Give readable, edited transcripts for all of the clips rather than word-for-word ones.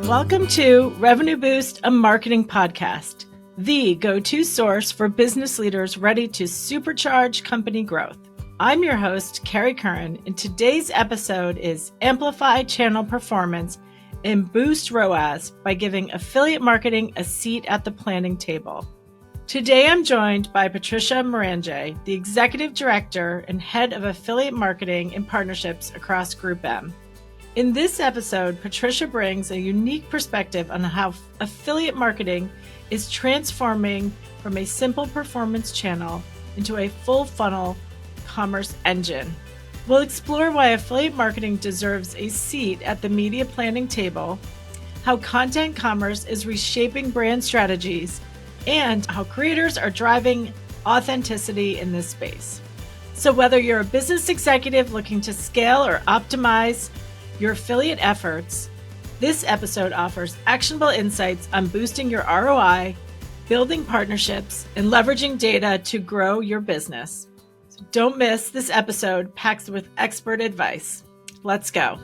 Welcome to Revenue Boost, a marketing podcast, the go-to source for business leaders ready to supercharge company growth. I'm your host, Carrie Curran, and today's episode is Amplify channel performance and boost ROAS by giving affiliate marketing a seat at the planning table. Today, I'm joined by Patricia Maranje, the Executive Director and Head of Affiliate Marketing and Partnerships across Group M. In this episode, Patricia brings a unique perspective on how affiliate marketing is transforming from a simple performance channel into a full funnel commerce engine. We'll explore why affiliate marketing deserves a seat at the media planning table, how content commerce is reshaping brand strategies, and how creators are driving authenticity in this space. So whether you're a business executive looking to scale or optimize your affiliate efforts, this episode offers actionable insights on boosting your ROI, building partnerships, and leveraging data to grow your business. So don't miss this episode packed with expert advice. Let's go.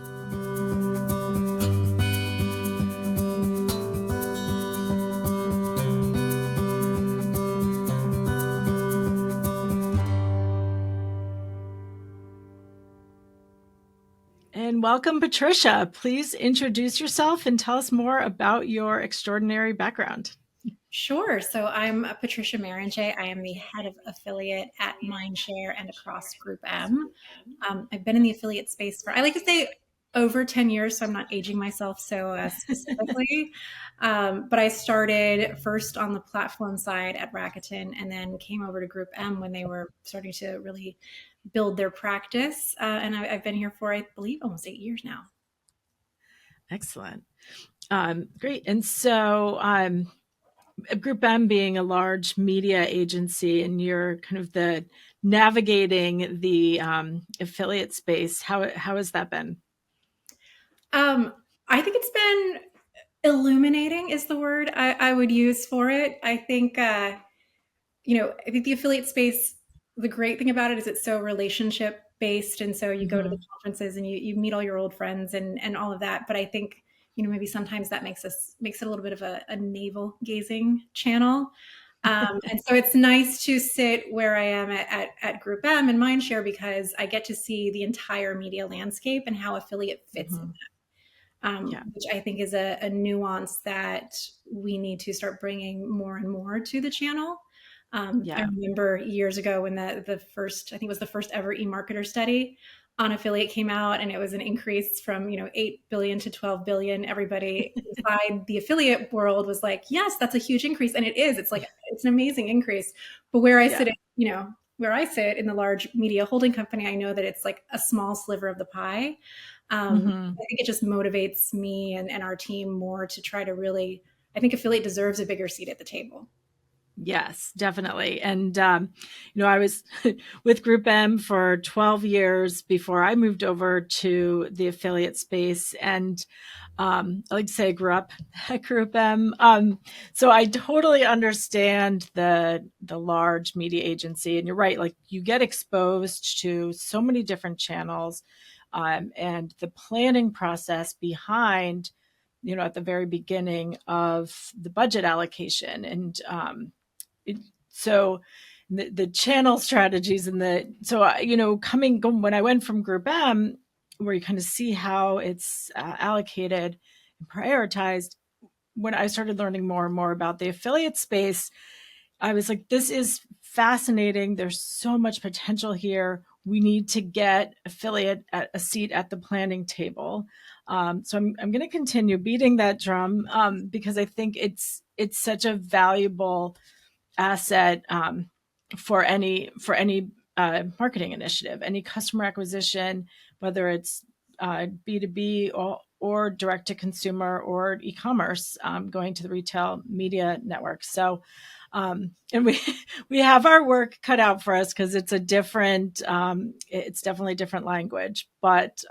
And welcome, Patricia. Please introduce yourself and tell us more about your extraordinary background. Sure. So I'm Patricia Maranje. I am the head of affiliate at Mindshare and across Group M. I've been in the affiliate space for, I like to say, over 10 years, so I'm not aging myself so specifically. But I started first on the platform side at Rakuten and then came over to Group M when they were starting to really build their practice. And I've been here for, I believe, almost 8 years now. Excellent. Great. And so Group M being a large media agency, and you're kind of the navigating the affiliate space. How has that been? I think it's been illuminating is the word I would use for it. I think, I think the affiliate space, the great thing about it is it's so relationship based. And so you go to the conferences and you meet all your old friends and all of that. But I think, maybe sometimes that makes it a little bit of a navel gazing channel. And so it's nice to sit where I am at Group M and Mindshare because I get to see the entire media landscape and how affiliate fits in that. Which I think is a nuance that we need to start bringing more and more to the channel. I remember years ago when the first ever eMarketer study on affiliate came out, and it was an increase from 8 billion to 12 billion. Everybody inside the affiliate world was like, yes, that's a huge increase. And it is. It's an amazing increase. But where I sit in the large media holding company, I know that it's like a small sliver of the pie. I think it just motivates me and our team more to try to really, I think affiliate deserves a bigger seat at the table. Yes, definitely. And, I was with Group M for 12 years before I moved over to the affiliate space. And I like to say I grew up at Group M. So I totally understand the large media agency. And you're right, like you get exposed to so many different channels. And the planning process behind, at the very beginning of the budget allocation. And so the channel strategies and when I went from Group M, where you kind of see how it's allocated and prioritized, when I started learning more and more about the affiliate space, I was like, this is fascinating. There's so much potential here. We need to get affiliate at a seat at the planning table. So I'm going to continue beating that drum because I think it's such a valuable asset for any marketing initiative, any customer acquisition, whether it's B2B or direct to consumer or e-commerce, going to the retail media network. So, and we have our work cut out for us because it's it's definitely a different language. But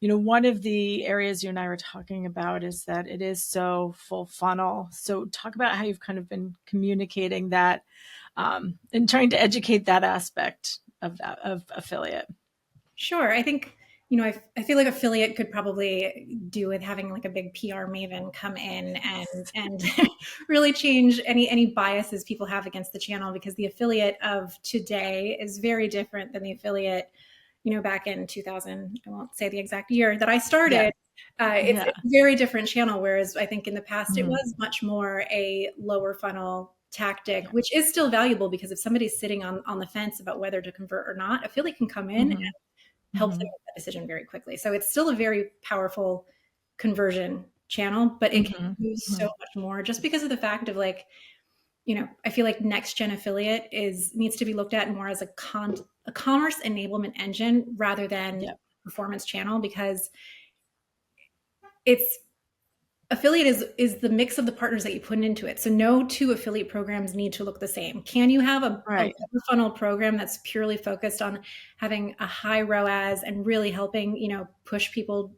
one of the areas you and I were talking about is that it is so full funnel. So talk about how you've kind of been communicating that and trying to educate that aspect of affiliate. Sure. I think, I feel like affiliate could probably do with having like a big PR maven come in and really change any biases people have against the channel, because the affiliate of today is very different than the affiliate, back in 2000. I won't say the exact year that I Yeah. started. It's Yeah. a very different channel. Whereas I think in the past it Hmm. was much more a lower funnel tactic, Yeah. which is still valuable, because if somebody's sitting on the fence about whether to convert or not, affiliate can come in Hmm. helps them Hmm. make that decision very quickly. So it's still a very powerful conversion channel, but it can Hmm. do so much more, just because of the fact of like, I feel like next gen affiliate needs to be looked at more as a commerce enablement engine rather than Yeah. performance channel, because it's affiliate is the mix of the partners that you put into it. So no two affiliate programs need to look the same. Can you have a Right. lower funnel program that's purely focused on having a high ROAS and really helping, push people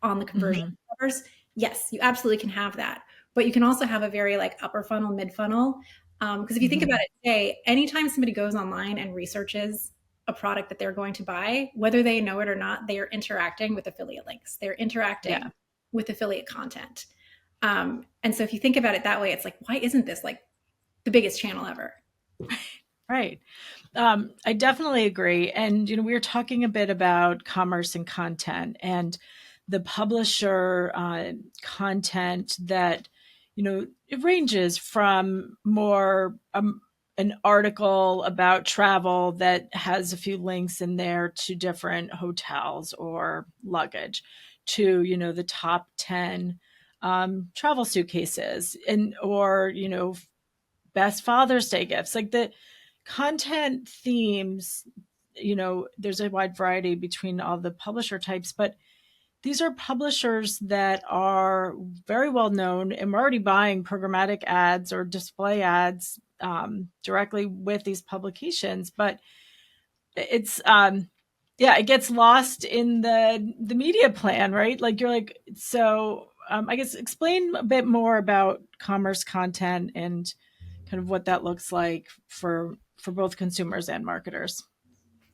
on the conversion Hmm. numbers? Yes, you absolutely can have that. But you can also have a very like upper funnel, mid funnel. Because if you think about Hmm. it today, anytime somebody goes online and researches a product that they're going to buy, whether they know it or not, they are interacting with affiliate links. They're interacting Yeah. with affiliate content. And so if you think about it that way, it's like, why isn't this like the biggest channel ever? Right. I definitely agree. And, we were talking a bit about commerce and content and the publisher content that, it ranges from more an article about travel that has a few links in there to different hotels or luggage to, the top 10 travel suitcases or, best Father's Day gifts. Like the content themes, there's a wide variety between all the publisher types, but these are publishers that are very well known and we're already buying programmatic ads or display ads directly with these publications. But it's, yeah, it gets lost in the media plan, right? Like you're like, so I guess explain a bit more about commerce content and kind of what that looks like for both consumers and marketers.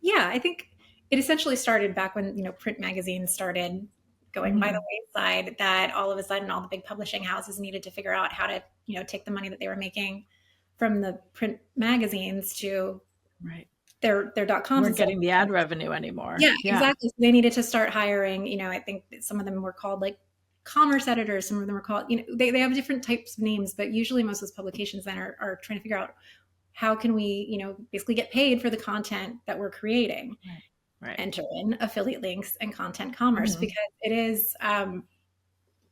Yeah, I think it essentially started back when, print magazines started going by the Mhm. wayside, that all of a sudden all the big publishing houses needed to figure out how to, take the money that they were making from the print magazines to Right. their dot coms Weren't and stuff. getting the ad revenue anymore. Yeah, Yeah. exactly. So they needed to start hiring, I think some of them were called like commerce editors, some of them were called, they have different types of names, but usually most of those publications then are trying to figure out how can we, basically get paid for the content that we're creating. Right. Right. Enter in affiliate links and content commerce, Mhm. because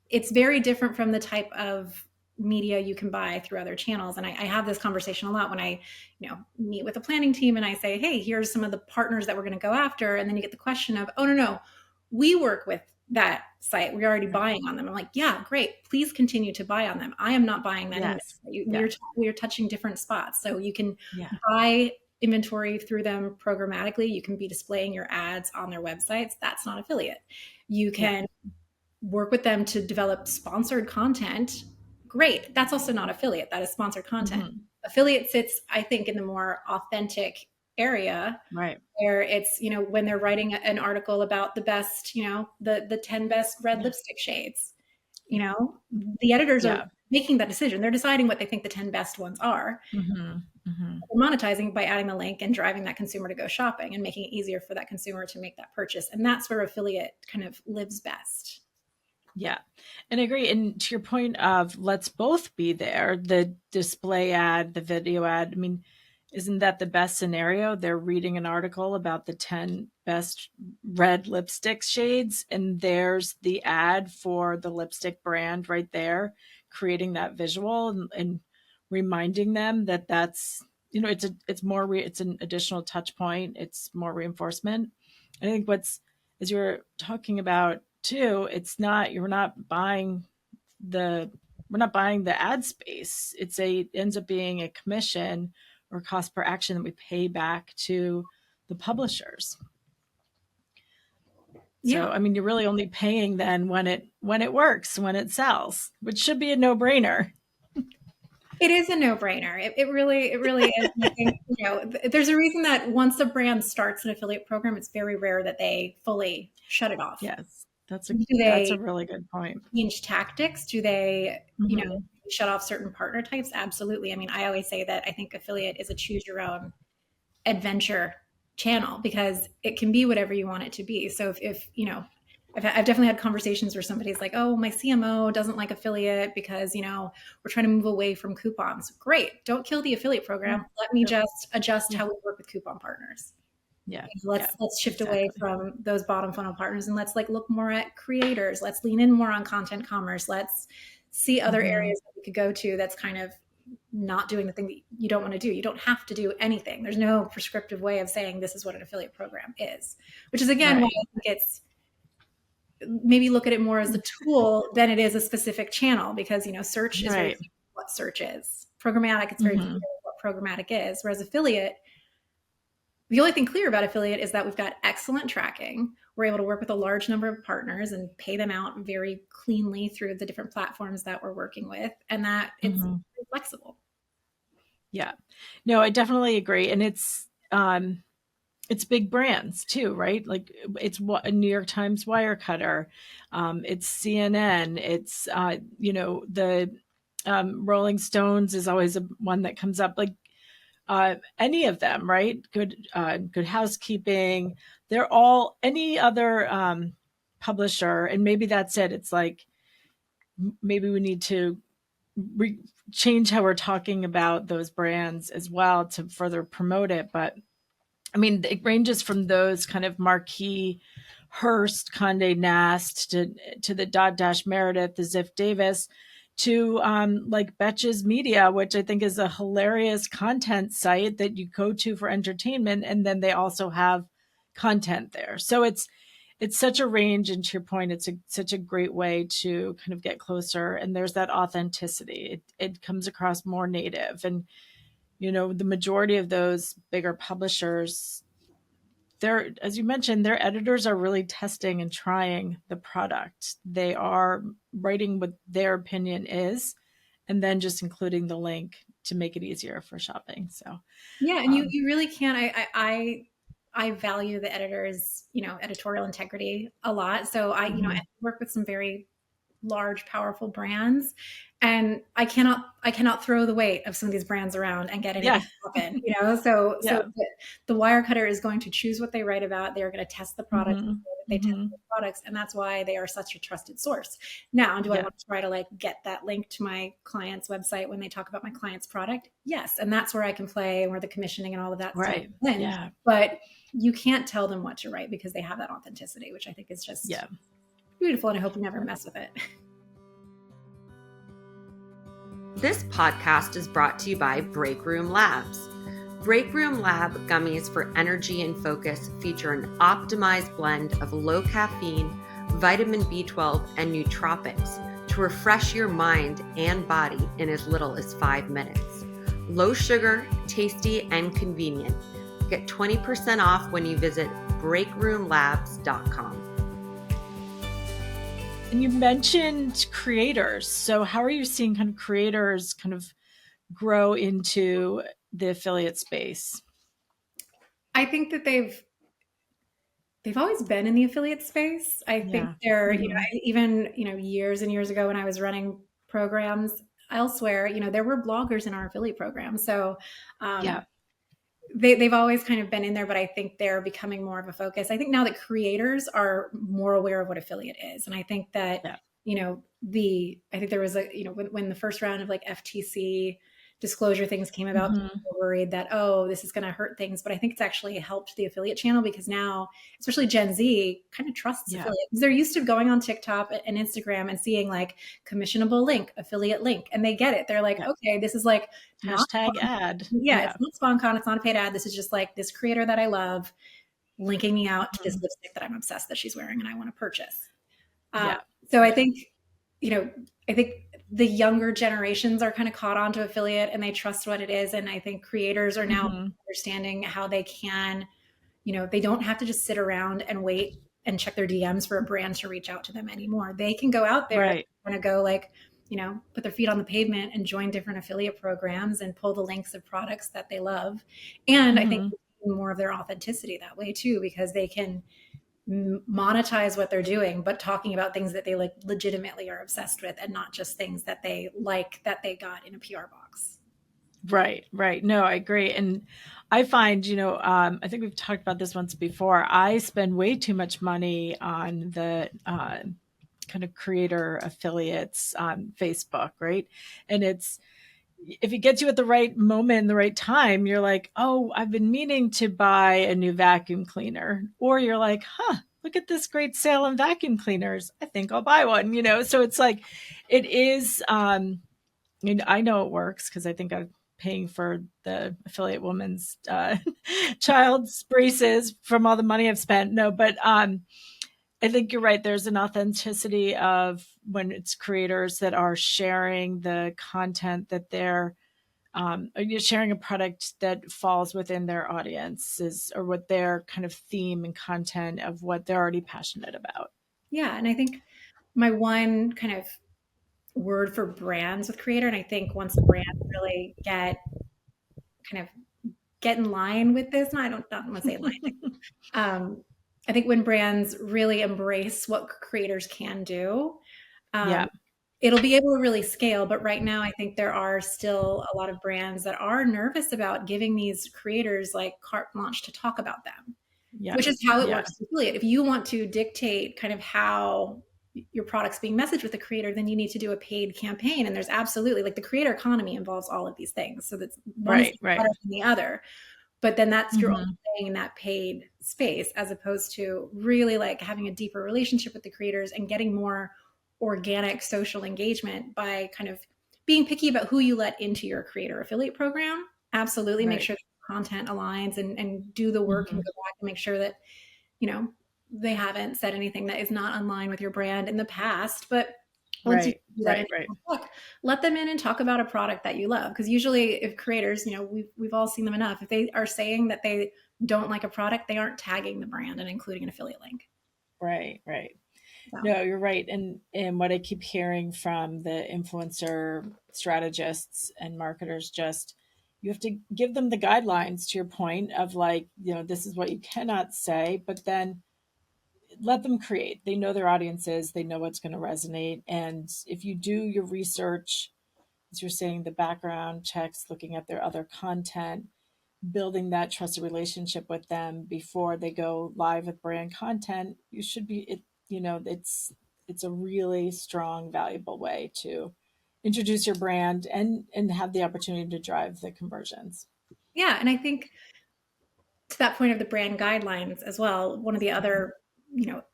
it's very different from the type of media you can buy through other channels. And I have this conversation a lot when I, meet with a planning team and I say, hey, here's some of the partners that we're going to go after. And then you get the question of, oh, no, we work with that site. We're already Right. buying on them. I'm like, yeah, great. Please continue to buy on them. I am not buying that Yes. inventory. Yeah. We are touching different spots. So you can Yeah. buy inventory through them programmatically. You can be displaying your ads on their websites. That's not affiliate. You Yeah. can work with them to develop sponsored content. Great. That's also not affiliate. That is sponsored content. Mhm. Affiliate sits, I think, in the more authentic area, Right. where it's, when they're writing an article about the best, the 10 best red Yeah. lipstick shades, the editors are Yeah. making that decision. They're deciding what they think the 10 best ones are. Mhm. Mhm. We're monetizing by adding the link and driving that consumer to go shopping and making it easier for that consumer to make that purchase. And that's where affiliate kind of lives best. Yeah. And I agree. And to your point of let's both be there, the display ad, the video ad, I mean, isn't that the best scenario? They're reading an article about the 10 best red lipstick shades, and there's the ad for the lipstick brand right there, creating that visual and reminding them that that's, it's an additional touch point. It's more reinforcement. I think as you were talking about too, it's not, you're not buying the, we're not buying the ad space. It ends up being a commission or cost per action that we pay back to the publishers. Yeah. So I mean, you're really only paying then when it works, when it sells, which should be a no brainer. It is a no-brainer. It really is. And I think, there's a reason that once a brand starts an affiliate program, it's very rare that they fully shut it off. Yes, Do that's a they really good point. change tactics? Do they, Hmm. shut off certain partner types? Absolutely. I mean, I always say that I think affiliate is a choose your own adventure channel because it can be whatever you want it to be. So if I've definitely had conversations where somebody's like, oh, my CMO doesn't like affiliate because, we're trying to move away from coupons. Great. Don't kill the affiliate Yeah. program. Let me Yep. just adjust Yeah. how we work with coupon partners. Yeah. Yeah. Let's shift away Exactly. from those bottom funnel partners and let's look more at creators. Let's lean in more on content commerce. Let's see other Hmm. areas that we could go to that's kind of not doing the thing that you don't want to do. You don't have to do anything. There's no prescriptive way of saying this is what an affiliate program is, which is again why Right. I think it's maybe look at it more as a tool than it is a specific channel because search is very Right. clear what search is. Programmatic, it's very clear Hmm. what programmatic is. Whereas affiliate, the only thing clear about affiliate is that we've got excellent tracking. We're able to work with a large number of partners and pay them out very cleanly through the different platforms that we're working with, and that it's Hmm. flexible. Yeah. No, I definitely agree. And it's big brands too, right? Like it's what a New York Times Wirecutter, it's CNN, it's the Rolling Stones is always one that comes up. Like any of them, right? Good Housekeeping. They're all any other publisher, and maybe that's it. It's like maybe we need to re- change how we're talking about those brands as well to further promote it. But I mean, it ranges from those kind of marquee Hearst, Condé Nast to the Dash Meredith, the Ziff Davis, to like Betches Media, which I think is a hilarious content site that you go to for entertainment, and then they also have content there. So it's such a range, and to your point, such a great way to kind of get closer. And there's that authenticity. It comes across more native, and the majority of those bigger publishers, they're, as you mentioned, their editors are really testing and trying the product. They are writing what their opinion is and then just including the link to make it easier for shopping. So Yeah, and you um, you really can. I value the editor's editorial integrity a lot. So I mhm. work with some very large, powerful brands, and I cannot throw the weight of some of these brands around and get anything Yeah. to happen. So Yeah. the Wirecutter is going to choose what they write about. They're going to test the products the Hmm. way that they test Hmm. the products, and that's why they are such a trusted source. Now, do I Yeah. want to try to get that link to my client's website when they talk about my client's product? Yes, and that's where I can play, where the commissioning and all of that stuff Right. comes in. Yeah. But you can't tell them what to write because they have that authenticity, which I think is just Yeah. beautiful, and I hope you never mess with it. This podcast is brought to you by Break Room Labs. Break Room Lab gummies for energy and focus feature an optimized blend of low caffeine, vitamin B12, and nootropics to refresh your mind and body in as little as 5 minutes. Low sugar, tasty, and convenient. Get 20% off when you visit breakroomlabs.com. And you mentioned creators. So how are you seeing kind of creators kind of grow into the affiliate space? I think that they've always been in the affiliate space. I think Yeah. they're, Hmm. even, years and years ago when I was running programs elsewhere, there were bloggers in our affiliate program. So Yeah. um, they've always kind of been in there, but I think they're becoming more of a focus. I think now that creators are more aware of what affiliate is. And I think that, Yeah. I think there was when the first round of FTC disclosure things came about, people Hmm. were worried that, oh, this is going to hurt things. But I think it's actually helped the affiliate channel because now, especially Gen Z, kind of trusts Yeah. affiliate. They're used to going on TikTok and Instagram and seeing commissionable link, affiliate link, and they get it. They're like, Yeah. okay, this is not Hashtag ad. yeah, Yeah. it's not SponCon, it's not a paid ad. This is just this creator that I love linking me out to this Mhm. lipstick that I'm obsessed that she's wearing and I want to purchase. Uh, Yeah. so Yeah. you know, I think the younger generations are kind of caught onto affiliate and they trust what it is. And I think creators are now Hmm. understanding how they can, they don't have to just sit around and wait and check their DMs for a brand to reach out to them anymore. They can go out there Right. and go put their feet on the pavement and join different affiliate programs and pull the links of products that they love. And I think more of their authenticity that way too, because they can monetize what they're doing, but talking about things that they like legitimately are obsessed with and not just things that they like that they got in a PR box. Right, right. No, I agree. And I find, I think we've talked about this once before. I spend way too much money on the kind of creator affiliates on Facebook, right? And if it gets you at the right moment, the right time, you're like, oh, I've been meaning to buy a new vacuum cleaner. Or you're like, look at this great sale on vacuum cleaners. I think I'll buy one, So it's like, it is, I know it works because I think I'm paying for the affiliate woman's child's braces from all the money I've spent. No, but I think you're right. There's an authenticity of when it's creators that are sharing the content that they're you're sharing a product that falls within their audiences or what their kind of theme and content of what they're already passionate about. Yeah. And I think my one kind of word for brands with creator, and I think once brands really kind of get in line with this, no, I don't want to say line. I think when brands really embrace what creators can do, Yeah. it'll be able to really scale. But right now, I think there are still a lot of brands that are nervous about giving these creators like carte blanche to talk about them, Yeah. which is how it Yeah. works with affiliate. If you want to dictate kind of how your product's being messaged with the creator, then you need to do a paid campaign. And there's absolutely like the creator economy involves all of these things. So that's one is better than the other. But then that's your only thing in that paid space, as opposed to really like having a deeper relationship with the creators and getting more organic social engagement by kind of being picky about who you let into your creator affiliate program. Absolutely. Make sure the content aligns and do the work and go back and make sure that, they haven't said anything that is not in line with your brand in the past. But once you do that, let them in and talk about a product that you love. Because usually if creators, we've all seen them enough. If they are saying that they don't like a product, they aren't tagging the brand and including an affiliate link. Right. So. No, you're right. And what I keep hearing from the influencer strategists and marketers, you have to give them the guidelines, to your point of like, this is what you cannot say, but then let them create. They know their audiences, they know what's going to resonate. And if you do your research, as you're saying, the background checks, looking at their other content, building that trusted relationship with them before they go live with brand content, you should be, it's a really strong, valuable way to introduce your brand and have the opportunity to drive the conversions. Yeah. And I think to that point of the brand guidelines as well, one of the other,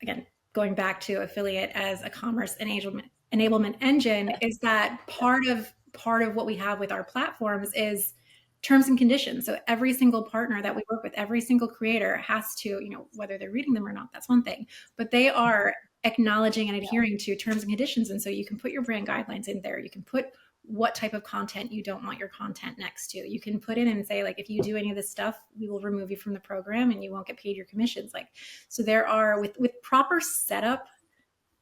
again, going back to affiliate as a commerce enablement engine, is that part of what we have with our platforms is terms and conditions. So every single partner that we work with, every single creator has to, whether they're reading them or not, that's one thing, but they are acknowledging and adhering to terms and conditions. And so you can put your brand guidelines in there. You can put what type of content you don't want your content next to. You can put in and say, like, if you do any of this stuff, we will remove you from the program and you won't get paid your commissions. Like, so there are, with proper setup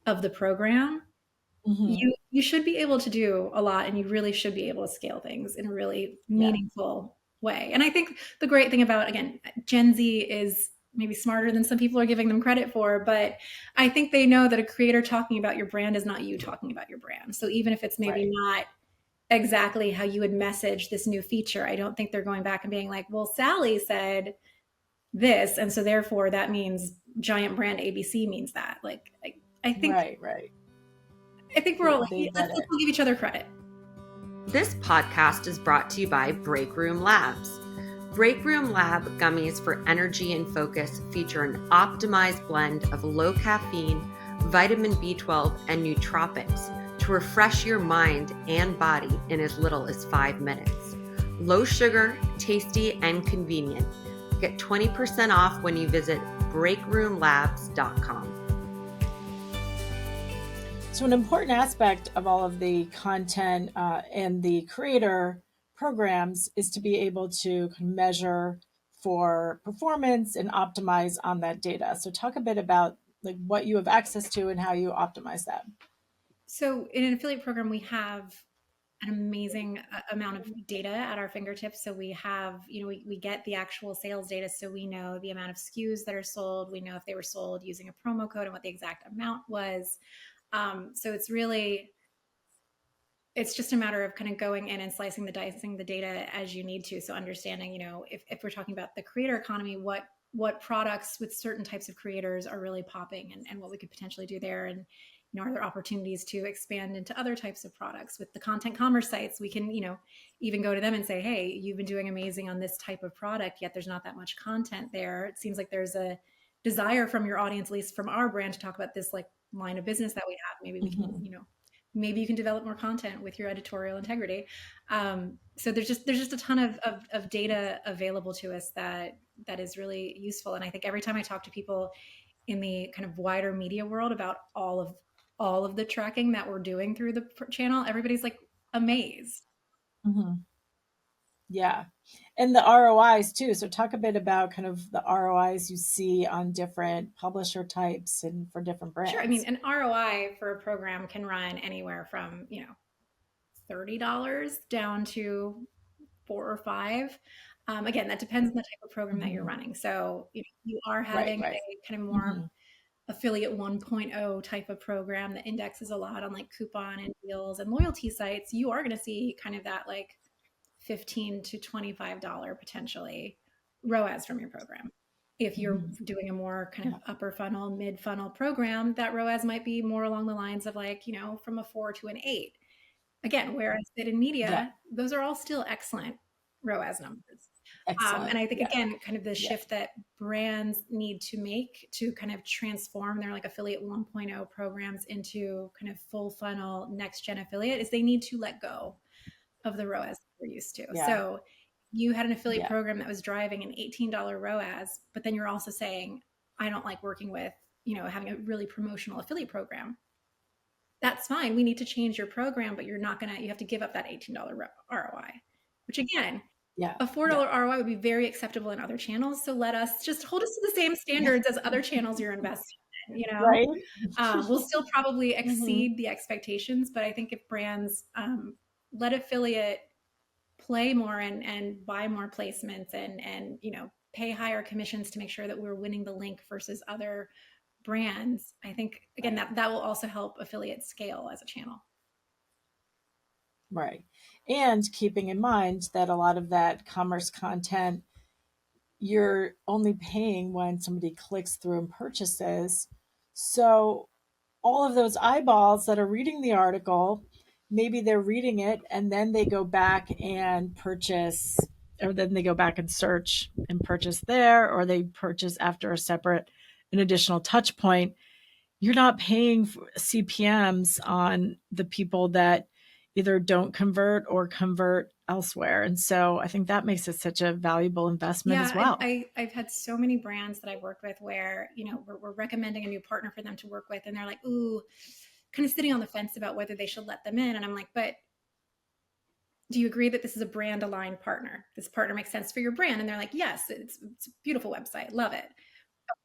of the program, you should be able to do a lot, and you really should be able to scale things in a really meaningful way. And I think the great thing about, again, Gen Z is maybe smarter than some people are giving them credit for, but I think they know that a creator talking about your brand is not you talking about your brand. So even if it's maybe not exactly how you would message this new feature, I don't think they're going back and being like, well, Sally said this, and so therefore that means giant brand ABC means that. Like, I think right. I think we're all like, let's give each other credit. This podcast is brought to you by Break Room Labs. Break Room Lab gummies for energy and focus feature an optimized blend of low caffeine, vitamin B12, and nootropics to refresh your mind and body in as little as 5 minutes. Low sugar, tasty, and convenient. Get 20% off when you visit breakroomlabs.com. So an important aspect of all of the content and the creator programs is to be able to measure for performance and optimize on that data. So talk a bit about like what you have access to and how you optimize that. So in an affiliate program, we have an amazing amount of data at our fingertips. So we have, we get the actual sales data. So we know the amount of SKUs that are sold. We know if they were sold using a promo code and what the exact amount was. So it's just a matter of kind of going in and slicing the dicing the data as you need to. So understanding, if we're talking about the creator economy, what products with certain types of creators are really popping, and what we could potentially do there. And, are there opportunities to expand into other types of products with the content commerce sites? We can, even go to them and say, hey, you've been doing amazing on this type of product, yet there's not that much content there. It seems like there's a desire from your audience, at least from our brand, to talk about this like line of business that we have. Maybe we can, maybe you can develop more content with your editorial integrity. So there's just a ton of data available to us that is really useful. And I think every time I talk to people in the kind of wider media world about all of the tracking that we're doing through the channel, everybody's like amazed. Mm-hmm. Yeah. And the ROIs too. So talk a bit about kind of the ROIs you see on different publisher types and for different brands. Sure. I mean, an ROI for a program can run anywhere from, $30 down to $4 or $5. Again, that depends on the type of program that you're running. So you are having a kind of more affiliate 1.0 type of program that indexes a lot on like coupon and deals and loyalty sites. You are going to see kind of that like $15 to $25 potentially ROAS from your program. If you're doing a more kind of upper funnel, mid funnel program, that ROAS might be more along the lines of like, from a 4 to an 8. Again, whereas in media, those are all still excellent ROAS numbers. And I think, again, kind of the shift that brands need to make to kind of transform their like affiliate 1.0 programs into kind of full funnel next gen affiliate is they need to let go of the ROAS we're used to. So you had an affiliate program that was driving an $18 ROAS, but then you're also saying, I don't like working with, having a really promotional affiliate program. That's fine. We need to change your program, but you have to give up that $18 ROI, which again, a $4 ROI would be very acceptable in other channels. So hold us to the same standards as other channels you're investing in, Right. We'll still probably exceed the expectations, but I think if brands let affiliate play more and buy more placements and pay higher commissions to make sure that we're winning the link versus other brands, I think again that will also help affiliate scale as a channel. Right. And keeping in mind that a lot of that commerce content you're only paying when somebody clicks through and purchases. So all of those eyeballs that are reading the article, maybe they're reading it and then they go back and purchase, or then they go back and search and purchase there, or they purchase after an additional touch point. You're not paying CPMs on the people that either don't convert or convert elsewhere. And so I think that makes it such a valuable investment as well. I've had so many brands that I've worked with where, we're recommending a new partner for them to work with. And they're like, ooh, kind of sitting on the fence about whether they should let them in. And I'm like, but do you agree that this is a brand aligned partner? This partner makes sense for your brand? And they're like, yes, it's a beautiful website. Love it.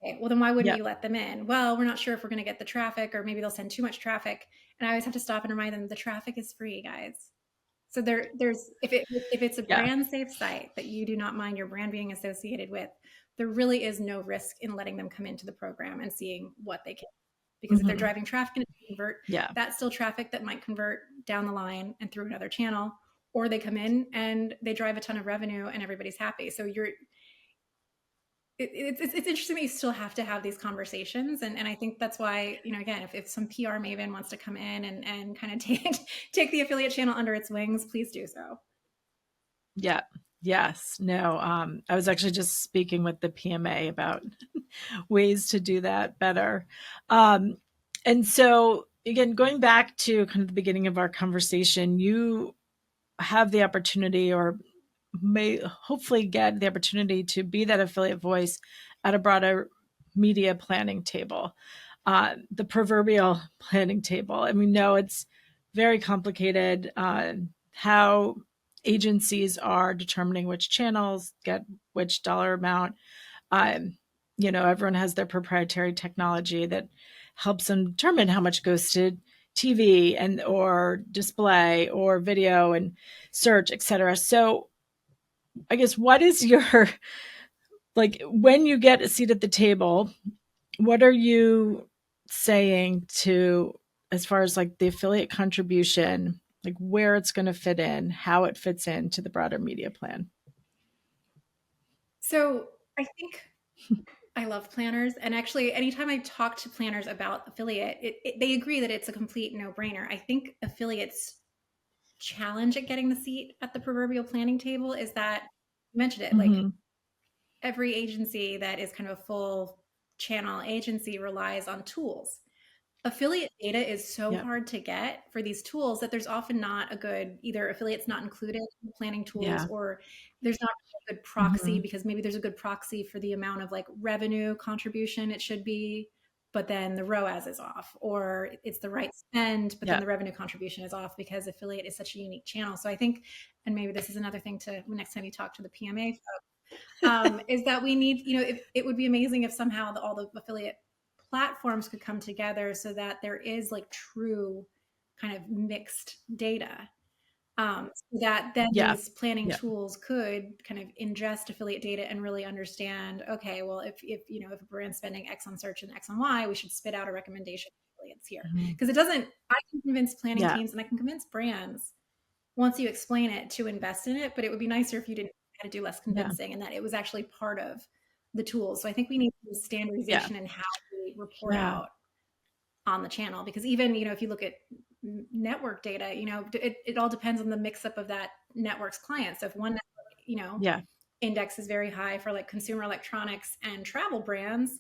Okay, well, then why wouldn't you let them in? Well, we're not sure if we're going to get the traffic, or maybe they'll send too much traffic. And I always have to stop and remind them the traffic is free, guys. So there's if it's a brand safe site that you do not mind your brand being associated with, there really is no risk in letting them come into the program and seeing what they can. Because if they're driving traffic and convert, that's still traffic that might convert down the line and through another channel, or they come in and they drive a ton of revenue and everybody's happy. So it's interesting that you still have to have these conversations. And I think that's why, again, if some PR maven wants to come in and kind of take the affiliate channel under its wings, please do so. Yeah. Yes. No. I was actually just speaking with the PMA about ways to do that better. And so again, going back to kind of the beginning of our conversation, you have the opportunity, or may hopefully get the opportunity, to be that affiliate voice at a broader media planning table, the proverbial planning table. And we know it's very complicated how agencies are determining which channels get which dollar amount. Everyone has their proprietary technology that helps them determine how much goes to TV and or display or video and search, etc. So I guess what is your like when you get a seat at the table, what are you saying to as far as like the affiliate contribution, like where it's going to fit in, how it fits into the broader media plan? So I think I love planners. And actually, anytime I talk to planners about affiliate, they agree that it's a complete no brainer. I think affiliates' challenge at getting the seat at the proverbial planning table is that you mentioned it, like Mm-hmm. every agency that is kind of a full channel agency relies on tools. Affiliate data is so Yeah. hard to get for these tools that there's often not a good, either affiliates not included in the planning tools, Yeah. or there's not a good proxy, Mm-hmm. because maybe there's a good proxy for the amount of like revenue contribution it should be, but then the ROAS is off, or it's the right spend, but then Yeah. the revenue contribution is off because affiliate is such a unique channel. So I think, and maybe this is another thing to next time you talk to the PMA, is that we need, it would be amazing if somehow all the affiliate platforms could come together so that there is like true kind of mixed data. So that then Yeah. these planning Yeah. tools could kind of ingest affiliate data and really understand, okay, well, if a brand's spending X on search and X on Y, we should spit out a recommendation for affiliates here. Mm-hmm. Because I can convince planning Yeah. teams and I can convince brands once you explain it to invest in it, but it would be nicer if you didn't have to do less Yeah. convincing and that it was actually part of the tools. So I think we need some Yeah. standardization in how we report Yeah. out on the channel, because even, if you look at network data, it all depends on the mix up of that network's clients. So if one network, Yeah. index is very high for like consumer electronics and travel brands,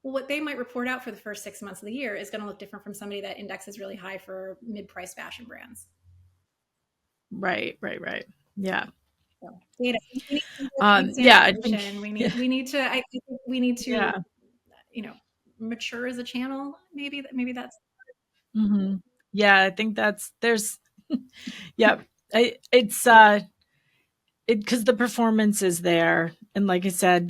well, what they might report out for the first 6 months of the year is going to look different from somebody that index is really high for mid-price fashion brands. Right. Right. Right. Yeah. So, data. We need Yeah. I think. standardization. Yeah. We need to. I think we need to, Yeah. mature as a channel. Maybe that's. Mm-hmm. Yeah. I think there's. Yeah. It's because the performance is there, and like I said,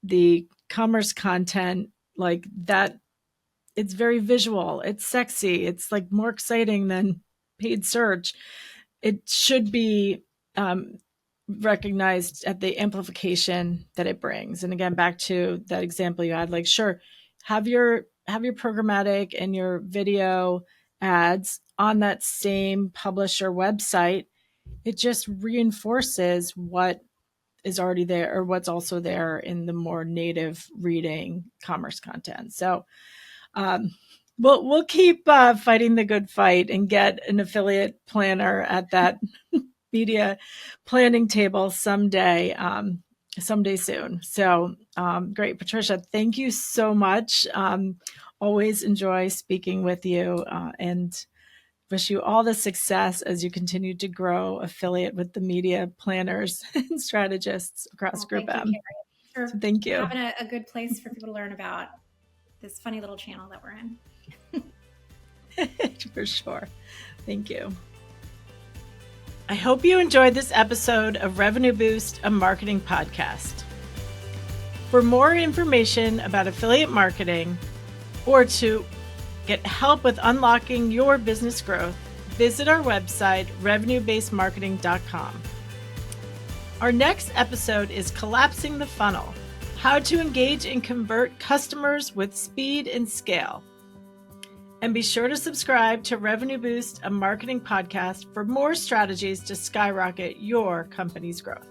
the commerce content like that, it's very visual, it's sexy, it's like more exciting than paid search. It should be um, recognized at the amplification that it brings. And again, back to that example you had, like, sure, have your programmatic and your video ads on that same publisher website. It just reinforces what is already there or what's also there in the more native reading commerce content. So um, we'll keep fighting the good fight and get an affiliate planner at that media planning table someday soon. So great, Patricia. Thank you so much. Always enjoy speaking with you, and wish you all the success as you continue to grow affiliate with the media planners and strategists across Well, Group thank you, M. Carrie, So thank for you. having a good place for people to learn about this funny little channel that we're in. For sure. Thank you. I hope you enjoyed this episode of Revenue Boost, a marketing podcast. For more information about affiliate marketing or to get help with unlocking your business growth, visit our website, revenuebasedmarketing.com. Our next episode is Collapsing the Funnel: How to Engage and Convert Customers with Speed and Scale. And be sure to subscribe to Revenue Boost, a marketing podcast, for more strategies to skyrocket your company's growth.